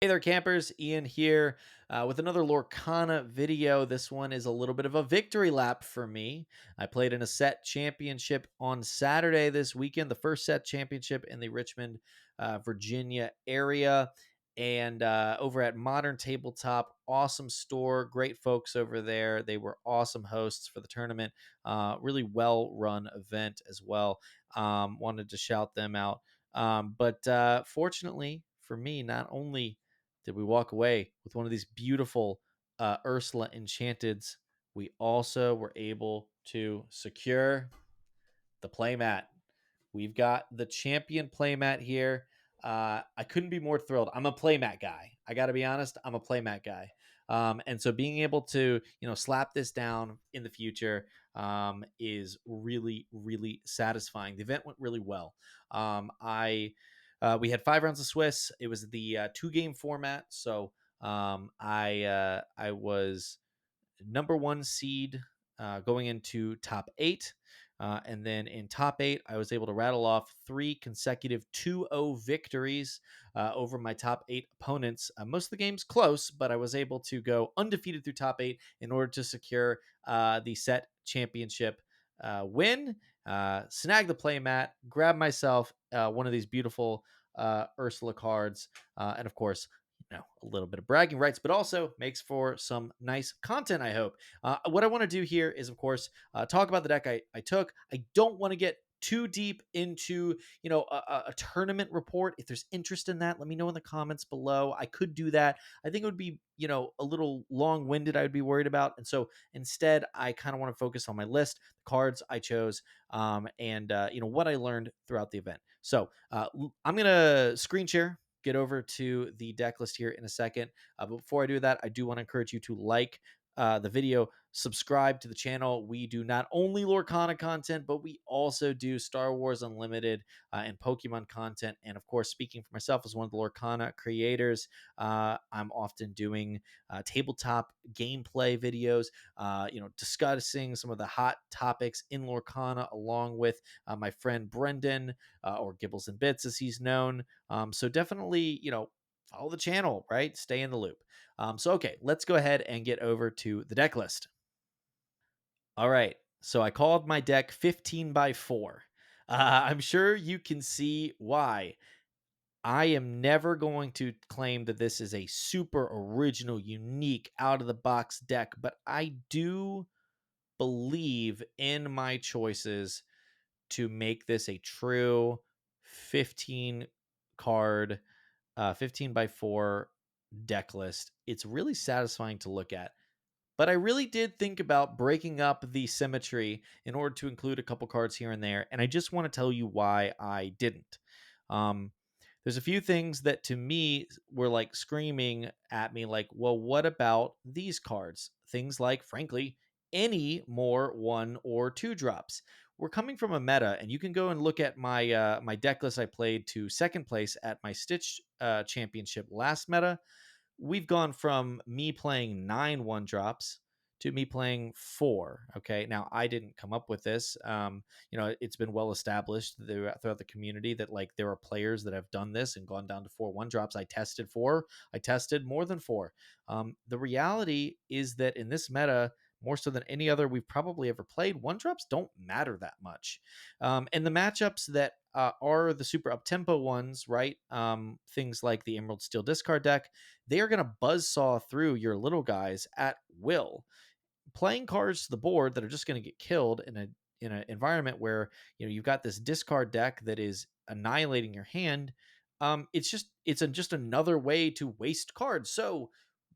Hey there, campers. Ian here with another Lorcana video. This one is a little bit of a victory lap for me. I played in a set championship on Saturday this weekend, the first set championship in the Richmond, Virginia area. And over at Modern Tabletop, awesome store, great folks over there. They were awesome hosts for the tournament. Really well run event as well. Wanted to shout them out. But fortunately for me, not only did we walk away with one of these beautiful Ursula Enchanteds, we also were able to secure the playmat. We've got the champion playmat here. I couldn't be more thrilled. I'm a playmat guy. I got to be honest. I'm a playmat guy. And so being able to, slap this down in the future is really, really satisfying. The event went really well. We had 5 rounds of Swiss. It was the 2-game format. So I was number 1 seed going into top 8. And then in top 8, I was able to rattle off 3 consecutive 2-0 victories over my top 8 opponents. Most of the games close, but I was able to go undefeated through top 8 in order to secure the set championship win, snag the playmat, grab myself one of these beautiful Ursula cards, and of course, a little bit of bragging rights, but also makes for some nice content, I hope. What I want to do here is, of course, talk about the deck I took. I don't want to get too deep into, a tournament report. If there's interest in that, let me know in the comments below. I could do that. I think it would be, a little long-winded, I would be worried about. And so instead, I kind of want to focus on my list, the cards I chose, and what I learned throughout the event. So I'm going to screen share, get over to the deck list here in a second. But before I do that, I do want to encourage you to like the video, subscribe to the channel. We do not only Lorcana content, but we also do Star Wars Unlimited and Pokemon content. And of course, speaking for myself as one of the Lorcana creators, I'm often doing tabletop gameplay videos, discussing some of the hot topics in Lorcana, along with my friend Brendan, or Gibbles and Bits as he's known. So definitely, follow the channel, right? Stay in the loop. Okay, let's go ahead and get over to the deck list. All right, so I called my deck 15 by 4. I'm sure you can see why. I am never going to claim that this is a super original, unique, out of the box deck, but I do believe in my choices to make this a true 15 card, 15 by 4 deck list. It's really satisfying to look at. But I really did think about breaking up the symmetry in order to include a couple cards here and there. And I just want to tell you why I didn't. Um, there's a few things that to me were like screaming at me, like, well, what about these cards? Things like, frankly, any more 1 or 2 drops. We're coming from a meta, and you can go and look at my deck list I played to second place at my Stitch championship last meta. We've gone from me playing 9 1 drops to me playing 4. Okay. Now, I didn't come up with this. It's been well established throughout the community that like there are players that have done this and gone down to 4 1 drops. I tested 4. I tested more than 4. The reality is that in this meta, more so than any other we've probably ever played, 1 drops don't matter that much. And the matchups that are the super up tempo ones, right? Things like the Emerald Steel discard deck, they are going to buzzsaw through your little guys at will. Playing cards to the board that are just going to get killed in an environment where you've got this discard deck that is annihilating your hand. It's just another way to waste cards. So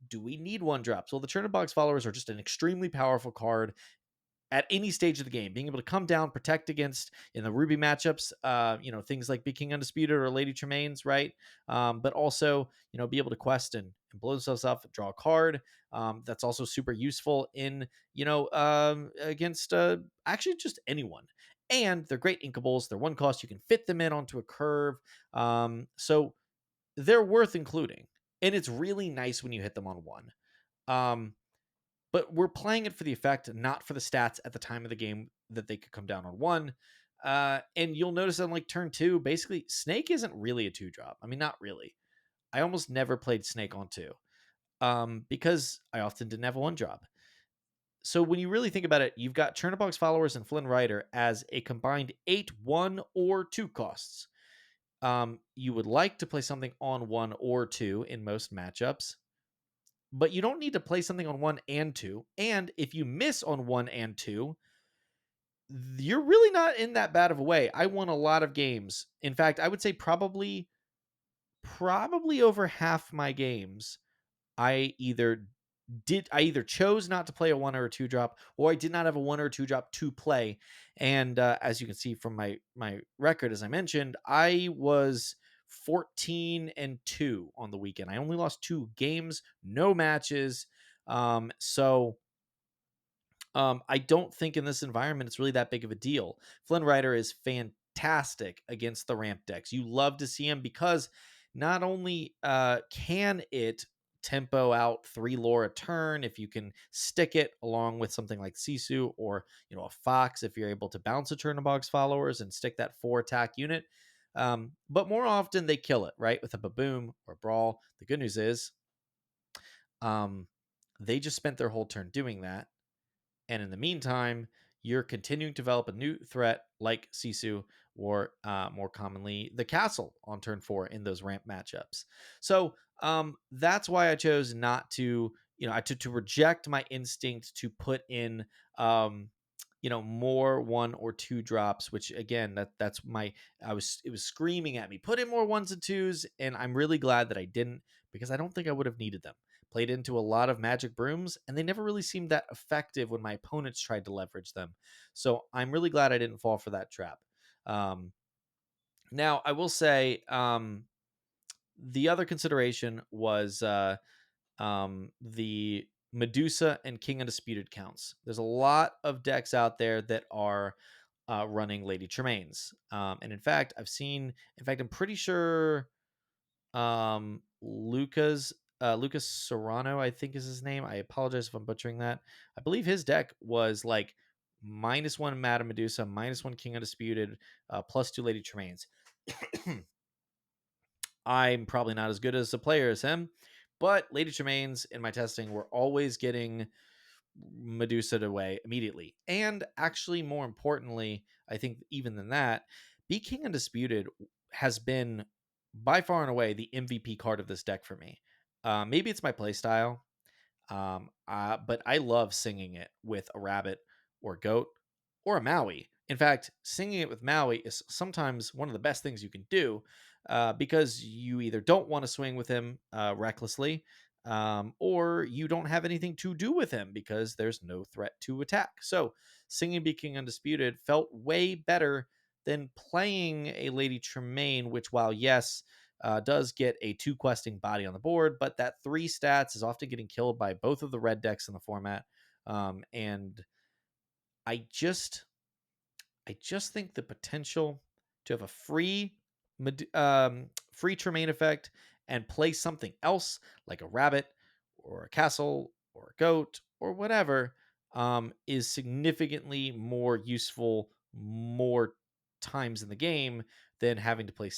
do we need 1 drops? Well, the Turn Box followers are just an extremely powerful card at any stage of the game, being able to come down, protect against in the Ruby matchups, things like Big King Undisputed or Lady Tremaine's, right? But also, be able to quest and blow themselves up, draw a card. That's also super useful in, against actually just anyone. And they're great inkables. They're 1 cost. You can fit them in onto a curve. So they're worth including. And it's really nice when you hit them on 1. But we're playing it for the effect, not for the stats at the time of the game that they could come down on 1. And you'll notice on like turn 2, basically Snake isn't really a 2-drop. I mean, not really. I almost never played Snake on 2 because I often didn't have a 1-drop. So when you really think about it, you've got Chernobog's Followers and Flynn Rider as a combined 8 1 or 2 costs. You would like to play something on 1 or 2 in most matchups, but you don't need to play something on 1 and 2. And if you miss on 1 and 2, you're really not in that bad of a way. I won a lot of games. In fact, I would say probably over half my games I either chose not to play a 1 or a 2 drop, or I did not have a 1 or 2 drop to play. And as you can see from my record, as I mentioned, I was 14-2 on the weekend. I only lost 2 games, no matches. So I don't think in this environment it's really that big of a deal. Flynn Rider is fantastic against the ramp decks. You love to see him because not only can it tempo out 3 lore a turn if you can stick it along with something like Cesu or a Fox if you're able to bounce a Chernobog's Followers and stick that 4 attack unit. But more often they kill it, right? With a Baboom or Brawl. The good news is they just spent their whole turn doing that. And in the meantime, you're continuing to develop a new threat like Sisu or more commonly the castle on turn 4 in those ramp matchups. So that's why I chose not to, to reject my instinct to put in, more 1 or 2 drops, which again, that's it was screaming at me, put in more 1s and 2s. And I'm really glad that I didn't, because I don't think I would have needed them. Played into a lot of magic brooms, and they never really seemed that effective when my opponents tried to leverage them. So I'm really glad I didn't fall for that trap. Um, Now, I will say the other consideration was the Medusa and King Undisputed counts. There's a lot of decks out there that are running Lady Tremaines. And in fact, I'm pretty sure Lucas Serrano, I think is his name. I apologize if I'm butchering that. I believe his deck was like -1 Madame Medusa, -1 King Undisputed, +2 Lady Tremaines. I'm probably not as good as a player as him, but Lady Tremaines in my testing were always getting Medusa away immediately. And actually, more importantly, I think even than that, Be King Undisputed has been by far and away the MVP card of this deck for me. Maybe it's my playstyle, but I love singing it with a rabbit or a goat or a Maui. In fact, singing it with Maui is sometimes one of the best things you can do because you either don't want to swing with him recklessly, or you don't have anything to do with him because there's no threat to attack. So, singing Be King Undisputed felt way better than playing a Lady Tremaine, which, while yes, does get a 2 questing body on the board, but that 3 stats is often getting killed by both of the red decks in the format. And I just think the potential to have a free Tremaine effect and play something else like a rabbit or a castle or a goat or whatever is significantly more useful more times in the game than having to pay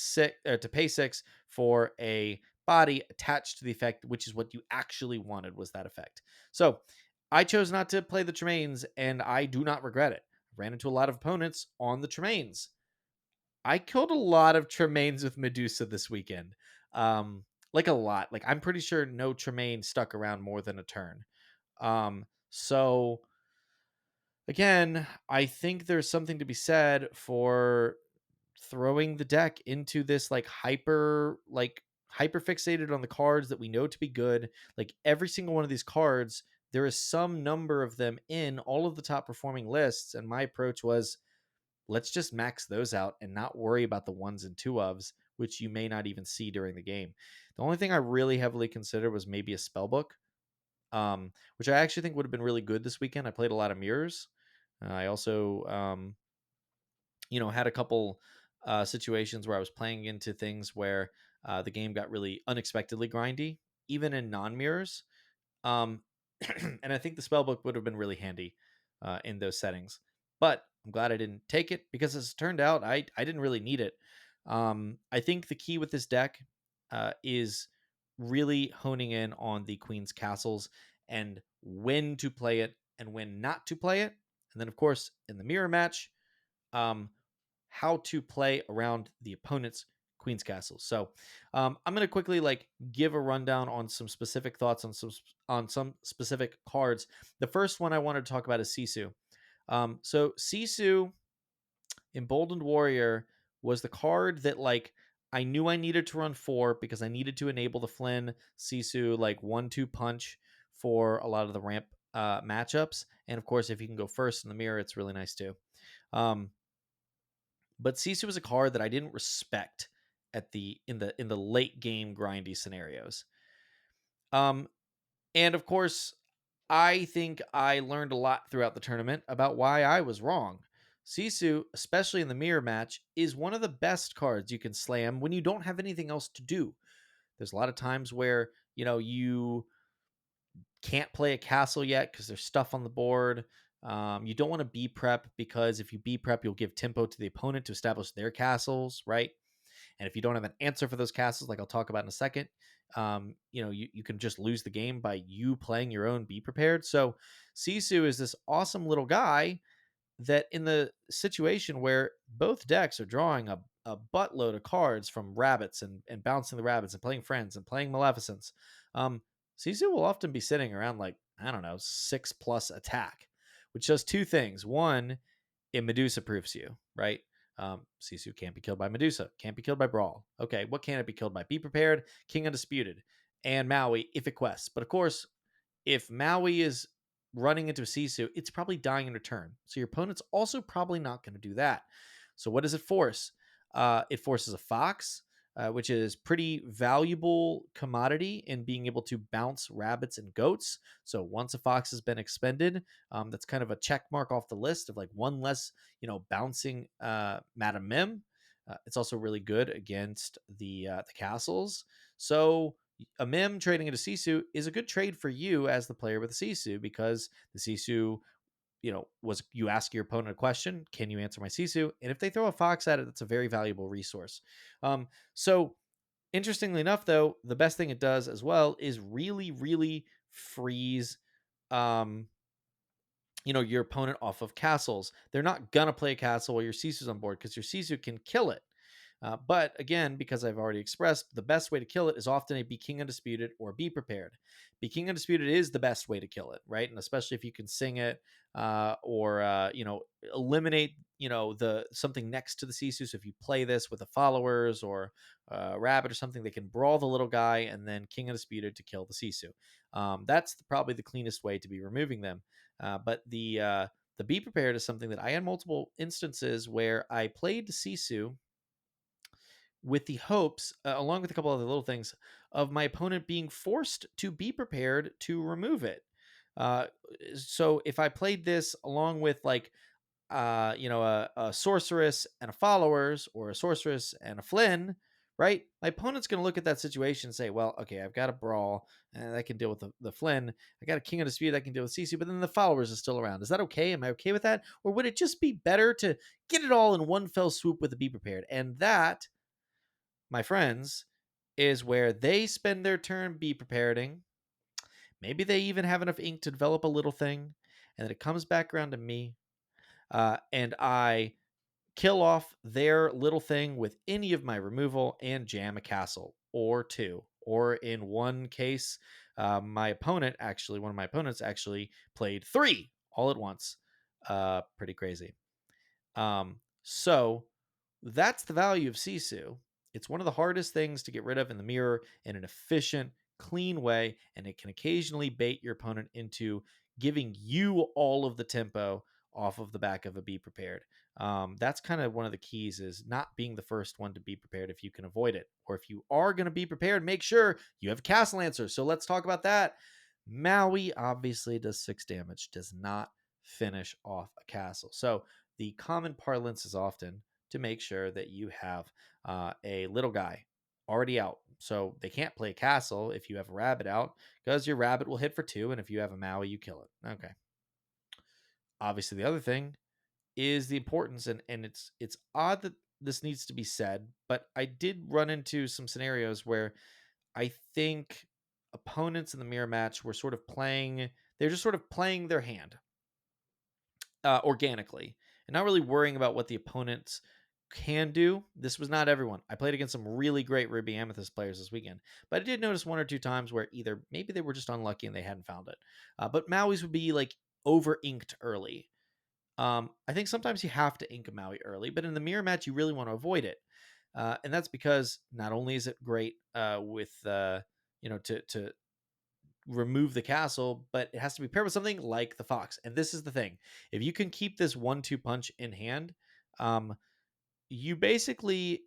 6 for a body attached to the effect, which is what you actually wanted, was that effect. So I chose not to play the Tremaines, and I do not regret it. Ran into a lot of opponents on the Tremaines. I killed a lot of Tremaines with Medusa this weekend. Like a lot. Like I'm pretty sure no Tremaine stuck around more than a turn. So again, I think there's something to be said for throwing the deck into this hyper fixated on the cards that we know to be good. Like every single one of these cards, there is some number of them in all of the top performing lists, and my approach was, let's just max those out and not worry about the 1s and 2-ofs, which you may not even see during the game. The only thing I really heavily considered was maybe a spell book, which I actually think would have been really good this weekend. I played a lot of mirrors. I also had a couple situations where I was playing into things where the game got really unexpectedly grindy, even in non-mirrors. Um, and I think the spellbook would have been really handy in those settings. But I'm glad I didn't take it because, as it turned out, I didn't really need it. I think the key with this deck is really honing in on the queen's castles and when to play it and when not to play it. And then, of course, in the mirror match, um, how to play around the opponent's queen's castles. So I'm going to quickly like give a rundown on some specific thoughts on some specific cards. The first one I wanted to talk about is Cesu. So Cesu, Emboldened Warrior, was the card that like I knew I needed to run 4 because I needed to enable the Flynn Sisu like 1-2 punch for a lot of the ramp matchups. And of course, if you can go first in the mirror, it's really nice too. Um, but Sisu was a card that I didn't respect at the in the late game grindy scenarios. Um, and of course, I think I learned a lot throughout the tournament about why I was wrong. Sisu, especially in the mirror match, is one of the best cards you can slam when you don't have anything else to do. There's a lot of times where, you can't play a castle yet because there's stuff on the board. You don't want to B prep because if you B prep, you'll give tempo to the opponent to establish their castles, right? And if you don't have an answer for those castles, like I'll talk about in a second, you can just lose the game by you playing your own Be Prepared. So Sisu is this awesome little guy that in the situation where both decks are drawing a buttload of cards from rabbits and bouncing the rabbits and playing friends and playing maleficence, Sisu will often be sitting around like, I don't know, 6+ attack, which does two things. One, it Medusa proofs you, right? Sisu can't be killed by Medusa, can't be killed by Brawl. Okay, what can it be killed by? Be Prepared, King Undisputed, and Maui if it quests. But of course, if Maui is running into a Sisu, it's probably dying in return. So your opponent's also probably not going to do that. So what does it force? It forces a Fox, which is pretty valuable commodity in being able to bounce rabbits and goats. So once a Fox has been expended, that's kind of a check mark off the list of like one less, bouncing Madame Mim. It's also really good against the castles. So a Mim trading into Sisu is a good trade for you as the player with the Sisu because the Sisu, was you ask your opponent a question, can you answer my Sisu? And if they throw a Fox at it, that's a very valuable resource. So interestingly enough, though, the best thing it does as well is really, really freeze um, your opponent off of castles. They're not gonna play a castle while your Sisu's on board because your Sisu can kill it. But again, because I've already expressed, the best way to kill it is often a Be King Undisputed or Be Prepared. Be King Undisputed is the best way to kill it, right? And especially if you can sing it or eliminate the something next to the Sisu. So if you play this with the followers or rabbit or something, they can brawl the little guy and then King Undisputed to kill the Sisu. That's probably the cleanest way to be removing them. But the Be Prepared is something that I had multiple instances where I played Sisu with the hopes, along with a couple other little things, of my opponent being forced to be prepared to remove it. Uh, so if I played this along with like, a sorceress and a followers, or a sorceress and a Flynn, right? My opponent's going to look at that situation and say, well, okay, I've got a brawl and I can deal with the Flynn. I got a King of Dispute, I can deal with CC, but then the followers is still around. Is that okay? Am I okay with that? Or would it just be better to get it all in one fell swoop with a Be Prepared? And that, my friends, is where they spend their turn Be Prepareding. Maybe they even have enough ink to develop a little thing, and then it comes back around to me, and I kill off their little thing with any of my removal and jam a castle or two. Or in one case, one of my opponents actually played 3 all at once. Pretty crazy. So that's the value of Sisu. It's one of the hardest things to get rid of in the mirror in an efficient, clean way, and it can occasionally bait your opponent into giving you all of the tempo off of the back of a Be Prepared. That's kind of one of the keys, is not being the first one to be prepared if you can avoid it. Or if you are going to be prepared, make sure you have Castle Answer. So let's talk about that. Maui obviously does 6 damage, does not finish off a castle. So the common parlance is often to make sure that you have a little guy already out. So they can't play castle if you have a rabbit out, because your rabbit will hit for 2, and if you have a Maui, you kill it. Okay. Obviously, the other thing is the importance, and it's odd that this needs to be said, but I did run into some scenarios where I think opponents in the mirror match were sort of playing, they're just sort of playing their hand organically and not really worrying about what the opponents can do. This was not everyone. I played against some really great Ruby Amethyst players this weekend, but I did notice one or two times where either maybe they were just unlucky and they hadn't found it. But Maui's would be like over inked early. I think sometimes you have to ink a Maui early, but in the mirror match, you really want to avoid it. And that's because not only is it great with, to remove the castle, but it has to be paired with something like the fox. And this is the thing: if you can keep this 1-2 punch in hand, um, you basically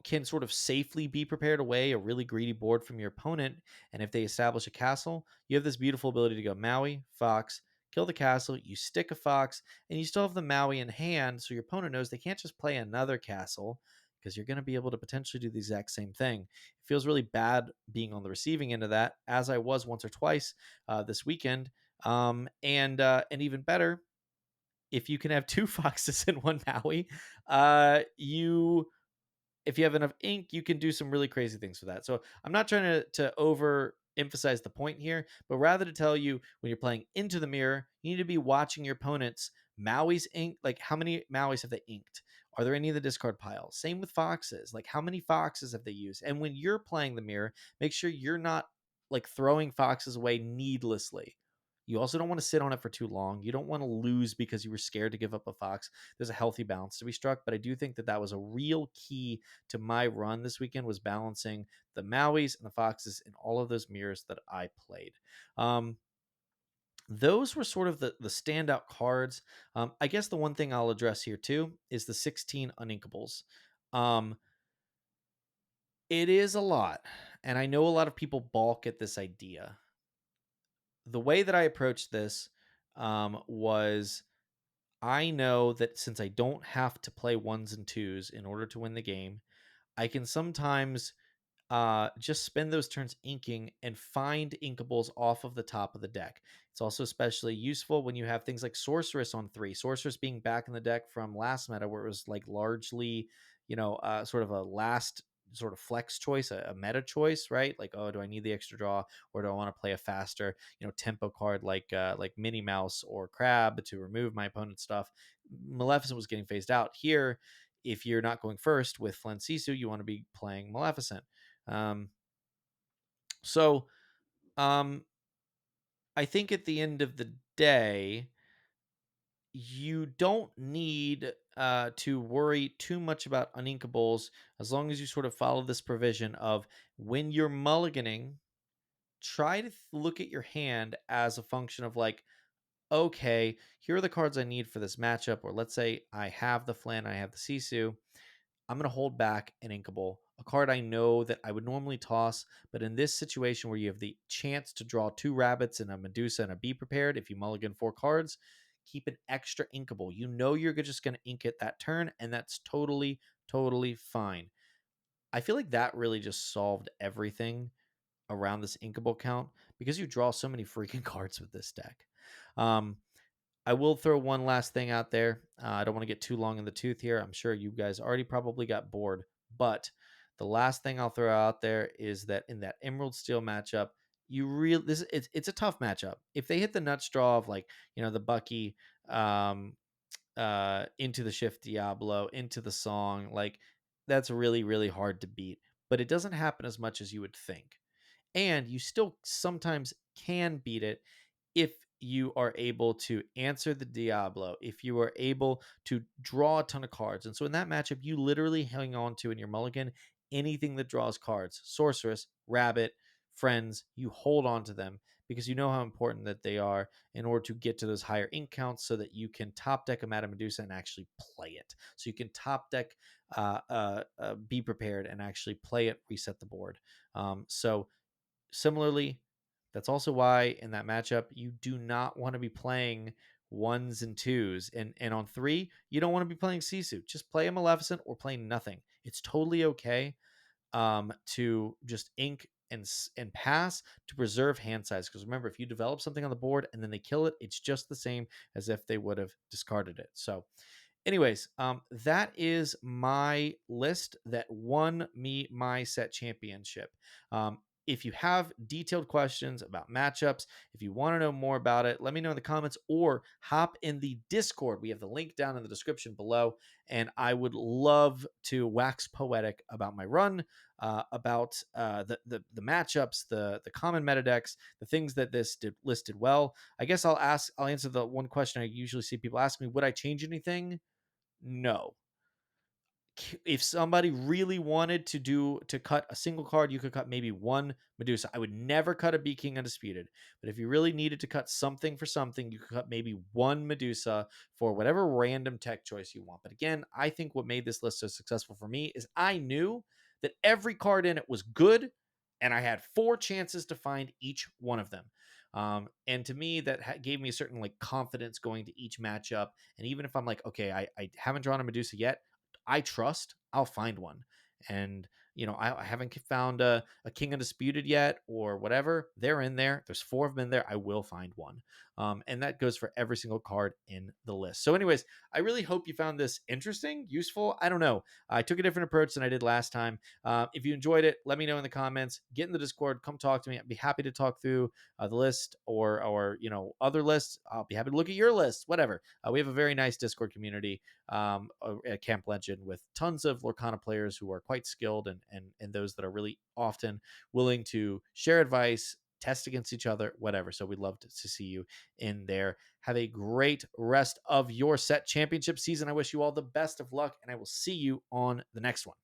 can sort of safely be prepared away a really greedy board from your opponent. And if they establish a castle, you have this beautiful ability to go Maui, Fox, kill the castle, you stick a Fox, and you still have the Maui in hand. So your opponent knows they can't just play another castle because you're going to be able to potentially do the exact same thing. It feels really bad being on the receiving end of that, as I was once or twice this weekend. And even better, if you can have two foxes in one Maui, you if you have enough ink, you can do some really crazy things with that. So I'm not trying to over emphasize the point here, but rather to tell you when you're playing into the mirror, you need to be watching your opponent's Maui's ink. Like, how many Maui's have they inked? Are there any in the discard pile? Same with foxes. Like, how many foxes have they used? And when you're playing the mirror, make sure you're not like throwing foxes away needlessly. You also don't want to sit on it for too long. You don't want to lose because you were scared to give up a fox. There's a healthy balance to be struck, but I do think that that was a real key to my run this weekend, was balancing the Mauis and the foxes in all of those mirrors that I played. Um, those were sort of the standout cards. I guess the one thing I'll address here too is the 16 uninkables. Um, it is a lot, and I know a lot of people balk at this idea. The way that I approached this was, I know that since I don't have to play ones and twos in order to win the game, I can sometimes just spend those turns inking and find inkables off of the top of the deck. It's also especially useful when you have things like Sorceress on 3. Sorceress being back in the deck from last meta, where it was like largely, sort of a last sort of flex choice, a meta choice, right? Like, oh, do I need the extra draw, or do I want to play a faster, tempo card like Minnie Mouse or Crab to remove my opponent's stuff? Maleficent was getting phased out here. If you're not going first with Flynn Cesu, you want to be playing Maleficent. Um, so um, I think at the end of the day, you don't need to worry too much about uninkables, as long as you sort of follow this provision of, when you're mulliganing, try to look at your hand as a function of like, okay, here are the cards I need for this matchup. Or let's say I have the Flynn, I have the Sisu. I'm going to hold back an Inkable, a card I know that I would normally toss. But in this situation where you have the chance to draw 2 rabbits and a Medusa and a Be Prepared, if you mulligan 4 cards, keep an extra Inkable. You know you're just going to ink it that turn, and that's totally, totally fine. I feel like that really just solved everything around this Inkable count, because you draw so many freaking cards with this deck. Um, I will throw one last thing out there. I don't want to get too long in the tooth here. I'm sure you guys already probably got bored, but the last thing I'll throw out there is that in that Emerald Steel matchup, it's a tough matchup. If they hit the nut straw of, like, the Bucky, um, into the Shift Diablo, into the Song, like, that's really, really hard to beat. But it doesn't happen as much as you would think, and you still sometimes can beat it if you are able to answer the Diablo, if you are able to draw a ton of cards. And so in that matchup, you literally hang on to, in your mulligan, anything that draws cards: Sorceress, Rabbit, Friends. You hold on to them because you know how important that they are in order to get to those higher ink counts, so that you can top deck a Madame Medusa and actually play it. So you can top deck Be Prepared and actually play it, reset the board. So similarly, that's also why in that matchup, you do not want to be playing ones and twos. And on 3, you don't want to be playing Sisu. Just play a Maleficent or play nothing. It's totally okay to just ink and pass to preserve hand size. Because remember, if you develop something on the board and then they kill it, it's just the same as if they would have discarded it. So anyways, that is my list that won me my set championship. if you have detailed questions about matchups, if you want to know more about it, let me know in the comments or hop in the Discord. We have the link down in the description below. And I would love to wax poetic about my run, about the matchups, the common meta decks, the things that this listed well. I guess I'll answer the one question I usually see people ask me: would I change anything? No. If somebody really wanted to cut a single card, you could cut maybe one Medusa. I would never cut a B King Undisputed, but if you really needed to cut something for something, you could cut maybe one Medusa for whatever random tech choice you want. But again, I think what made this list so successful for me is I knew that every card in it was good, and I had 4 chances to find each one of them. And to me, that gave me a certain like confidence going to each matchup. And even if I'm like, okay, I haven't drawn a Medusa yet, I trust I'll find one. And I haven't found a King Undisputed yet or whatever. They're in there. There's 4 of them in there. I will find one. And that goes for every single card in the list. So anyways, I really hope you found this interesting, useful. I don't know. I took a different approach than I did last time. If you enjoyed it, let me know in the comments. Get in the Discord. Come talk to me. I'd be happy to talk through the list or other lists. I'll be happy to look at your list, whatever. We have a very nice Discord community at Camp Legend with tons of Lorcana players who are quite skilled and those that are really often willing to share advice, test against each other, whatever. So we'd love to see you in there. Have a great rest of your set championship season. I wish you all the best of luck, and I will see you on the next one.